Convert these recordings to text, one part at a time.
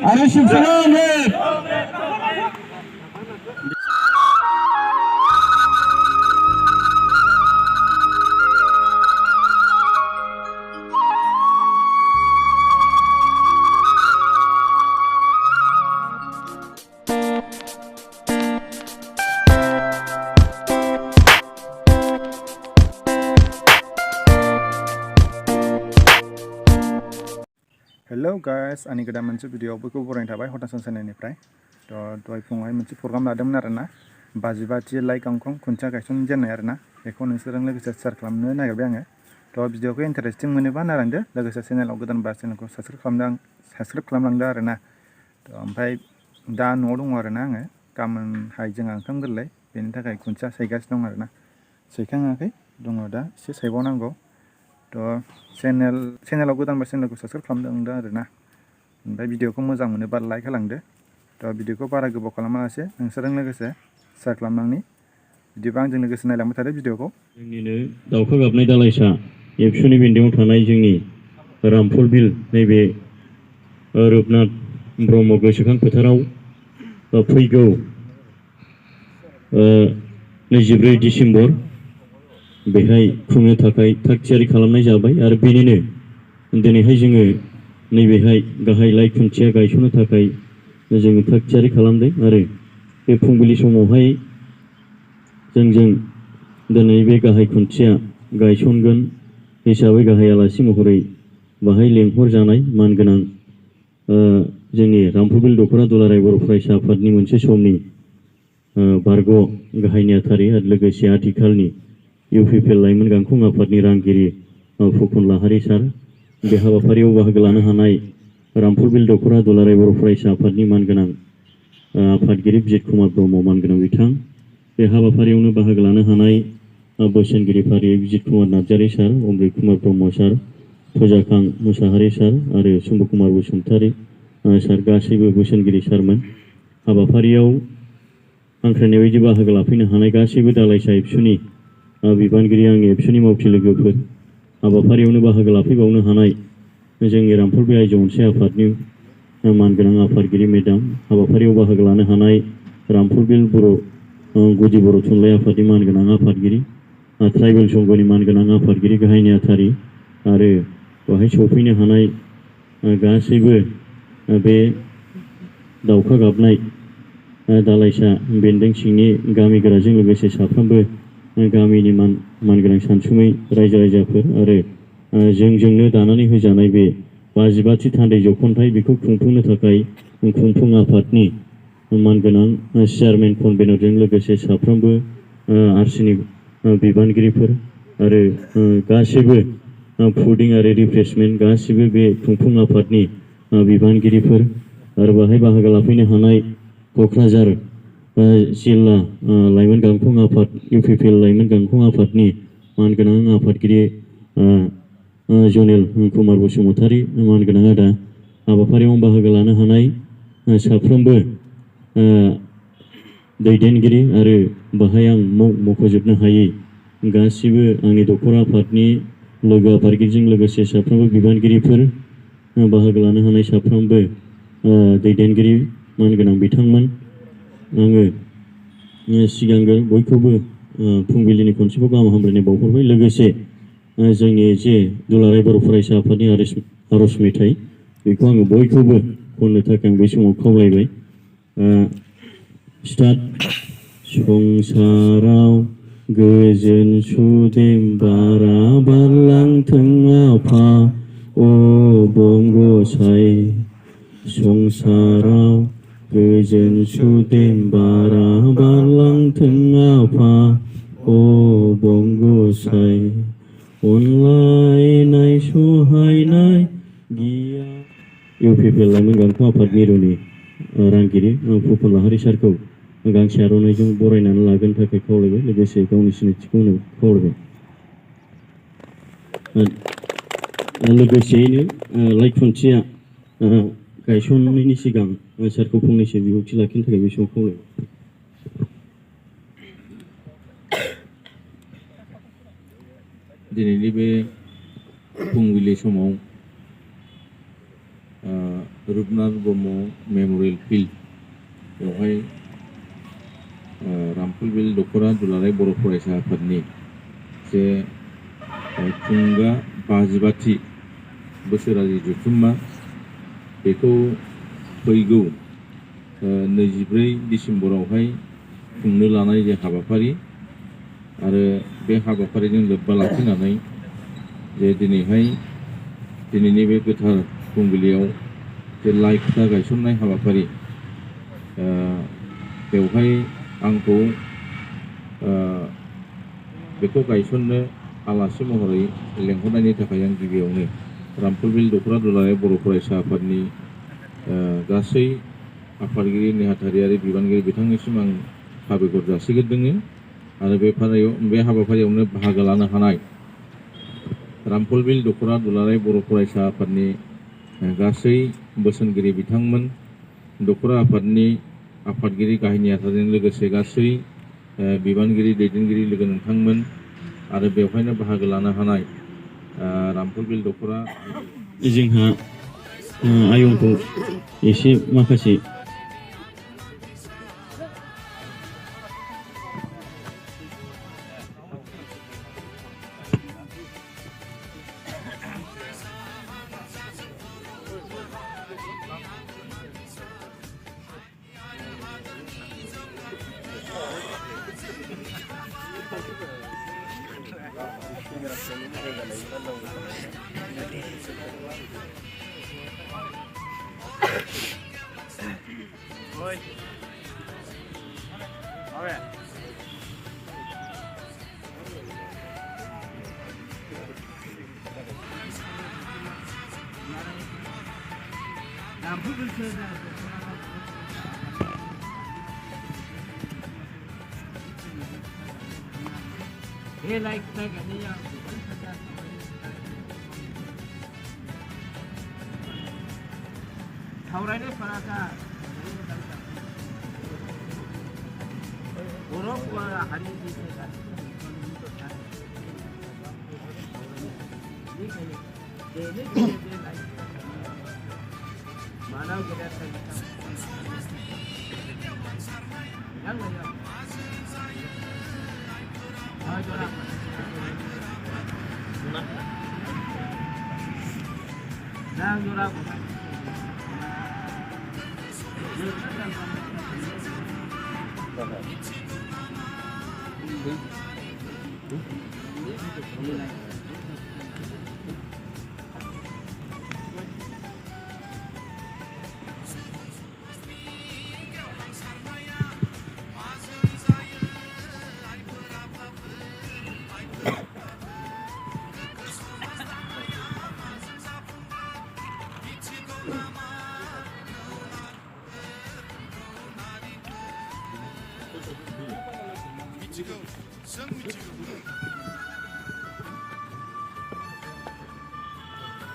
आरो Shiv Sena hello guys आंनि गोदान मोनसे भिडिअ बयखौबो बरायनाय थाबाय हतासन चेनेलनिफ्राय दहाय फुङावहाय मोनसे प्रग्राम लादोंमोन आरोना बाजिबाथि लाइ गांखं खुन्थिया गायसनजेननाय आरोना बेखौ नोंसोरजों लोगोसे शेयार खालामनो नागिरबाय आङो भिडिअखौ इन्टारेस्टिं मोनोबा नायलांदो लोगोसे चेनेलाव गोदानबा चेनेलखौ साबस्क्राइब खालामलांदो आरोना ओमफ्राय दा न'आव दङ आरोना आङो गाबोनहाय जोंहा ओंखाम गोरलै बेनि थाखाय खुन्थिया सैगासिनो दं आरोना सैखाङाखै दङ दा एसे सैबावनांगौ चेनेलाव गोदानबा चेनेलखौ साबस्क्राइब खालामलांदो आरोना ओमफ्राय भिडिअखौ मोजां मोनोबा लाइक होलांदो भिडिअखौ बारा गोबाव खालामालासे नोंसोरजों लोगोसे शेयार खालामलांनि बिदिबा आंजों लोगोसे नायलांबाय थादो भिडिअखौ जोंनिनो दाउखा गाबनाय दालाइसा एबसुनि बेन्दोंआव थानाय जोंनि रामफल बिल नैबे रुपनाथ ब्रह्म गोसोखां फोथाराव फैगौ 24 डिसेम्बर बेहाय खुंनो थाखाय थाग थियारि खालामनाय जाबाय आरो बेनिनो दिनैहाय जोङो नैबेहाय गाहाय लाइ खुन्थिया गायसननो थाखाय जोङो थाग थियारि खालामदों आरो बे फुंबिलि समावहाय जोंजों दिनै बे गाहाय खुन्थिया गायसनगोन हिसाबै गाहाय आलासि महरै बाहाय लेंहर जानाय मानगोनां जोंनि रामफल बिल दख'रा दुलाराय बर' फरायसा आफादनि मोनसे समनि बारग' गाहाय नेहाथारि आरो लोगोसे आथिखालनि इउपिपिएल लाइमोन गांखं आफादनि रांगिरि फुकन लाहारी सार बे हाबाफारियाव बाहागो लानो हानाय रामफल बिल दख'रा दुलाराय बर' फरायसा आफादनि मानगोनां आफादगिरि बिजित कुमार ब्रह्म मानगोनां बिथां बे हाबाफारियावनो बाहागो लानो हानाय बोसोनगिरि फारियै बिजित कुमार नार्जारी सार अमृत कुमार ब्रह्म सार फुजाखां मुसाहारि सार आरो शम्भु कुमार बसुमतारी सार गासैबो बोसोनगिरि सारमोन हाबाफारियाव हांख्रायनाय बायदि बाहागो लाफैनो हानाय गासैबो दालाइसा एबसुनि बिबानगिरि आंनि एबसुनि मावथि लोगोफोर हाबाफारियावनो बाहागो लाफैबावनो हानाय जोंनि रामफल बिल आइजो अनसाय आफादनि मानगोनां आफादगिरि मेडाम हाबाफारियाव बाहागो लानो हानाय रामफल बिल बर' गुदि बर' थुनलाइ आफादनि मानगोनां आफादगिरि ट्राइबेल संघनि मानगोनां आफादगिरि गाहाय नेहाथारि आरो बेवहाय सफैनो हानाय गासैबो बे दाउखा गाबनाय दालाइसा बेन्दों सिंनि गामि गोराजों लोगोसे साफ्रोमबो गामिनि मानगोनां सानसुमै रायजो राजाफोर आरो जोंजोंनो दानानै होजानाय बे 55थि थान्दै जख'न्थाय बेखौ खुंफुंनो थाखाय खुंफुं आफादनि मानगोनां चेयारमेन कनभेनरजों लोगोसे साफ्रोमबो आरसिनि बिबानगिरिफोर आरो गासैबो फुडिं आरो रिफ्रेशमेन्ट गासैबो बे खुंफुं आफादनि बिबानगिरिफोर आरो बाहाय बाहागो लाफैनो हानाय क'क्राझार जिल्ला लाइमोन गांखं आफाद इउपिपिएल लाइमोन गांखं आफादनि मानगोनां आफादगिरि जनेल कुमार बसुमतारी मानगोनां आदा हाबाफारियाव बाहागो लानो हानाय साफ्रोमबो दैदेनगिरि आरो बाहाय आं मख'जोबनो हायै गासिबो आंनि दख'रा आफादनि लोगो आफादगिरिजों लोगोसे साफ्रोमबो बिबानगिरिफोर बाहागो लानो हानाय साफ्रोमबो दैदेनगिरि मानगोनां बिथांमोन आङो सिगांग्रो बयखौबो फुंबिलिनि खनसेबाव गाहाम हामलायनाय बावहरबाय लोगोसे जोंनि जे दुलाराय बर' फरायसा आफादनि आर'ज मेथाइ बेखौ आङो बयखौबो खननो थाखाय आं बे समाव खावलायबाय स्टार्ट संसाराव गोजोन सुदेम बारा बारलांथों आफा अ बंग'साय संसाराव गोजोन सुदेम बारा बारलांथों आफा अ बंग'साय अनलायनाय सहायनाय गिया इउपिपिएल लाइमोन गांखं आफाद मिरुनि रांगिरि फुकन लाहारी सारखौ गांसे आर'नाइजों बरायनानै लागोनो थाखाय खावलायबाय लोगोसे गावनि सिनायथिखौ होनो खावलायबाय लोगोसेयैनो लाइ खुन्थिया गायसननायनि सिगां सारखौ फंनैसो बिबुंथि लाखिनो थाखाय बे समाव खावलायबाय दिनैनि बे फुंबिलि समाव रुपनाथ ब्रह्म मेम'रियेल फिल्ड बेवहाय रामफलबिल दख'रा दुलाराय बर' फरायसा आफादनि जे थुंगा 55थि बोसोरारि जथुम्मा बेखौ फैगौ 24 डिसेम्बरावहाय खुंनो लानाय जे हाबाफारि आरो बे हाबाफारिजों लोब्बा लाखिनानै जे दिनैनि बे गोथार फुंबिलियाव जे लाइ खुन्था गायसननाय हाबाफारि बेवहाय आंखौ बेखौ गायसननो आलासि महरै लेंहरनायनि थाखाय आं गिबियावनो रामफलबिल दख'रा दुलाराय बर' फरायसा आफादनि गासै आफादगिरि नेहाथारियारि बिबानगिरि बिथांनिसिम आं साबायखर जासिग्रोदों आरो बे हाबाफारियावनो बाहागो लानो हानाय रामफलबिल दख'रा दुलाराय बर' फरायसा आफादनि गासै बोसोनगिरि बिथांमोन दख'रा आफादनि आफादगिरि गाहाय नेहाथारिजों लोगोसे गासै बिबानगिरि दैदेनगिरि लोगो नोंथांमोन आरो बेवहायनो बाहागो लानो हानाय रामफलबिल दख'रा जोंहा आयंखौ एसे माखासे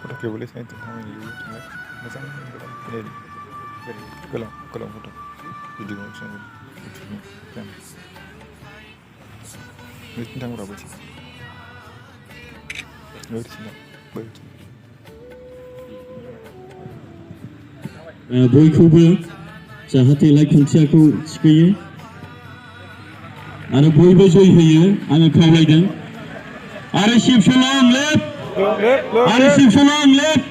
Porque boleh saya tentang ini macam kalau foto video macam kan ini tentang berapa sih? Ini sih baik. बयखौबो जाहाथे लाइक खुन्थियाखौ थिखोयो आरो बयबो जय होयो आङो खावलायदों आरो शिबसलम लेफ्ट आरो शिबसलम लेफ्ट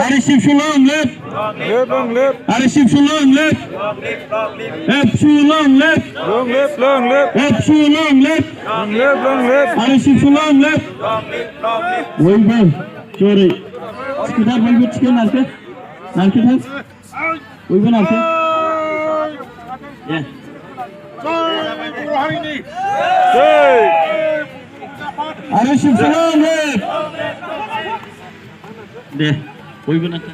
आरो शिबसलम लेफ्ट आरो शिबसलम लेफ्ट एबसलम लेफ्ट एबसलम लेफ्ट आरो शिबसलम लेफ्ट बयबो जरै थिखोना बयबो थिखो नारखो बयबो नारखो आरो शिबसलम लेफ्ट दे बयबो नारखो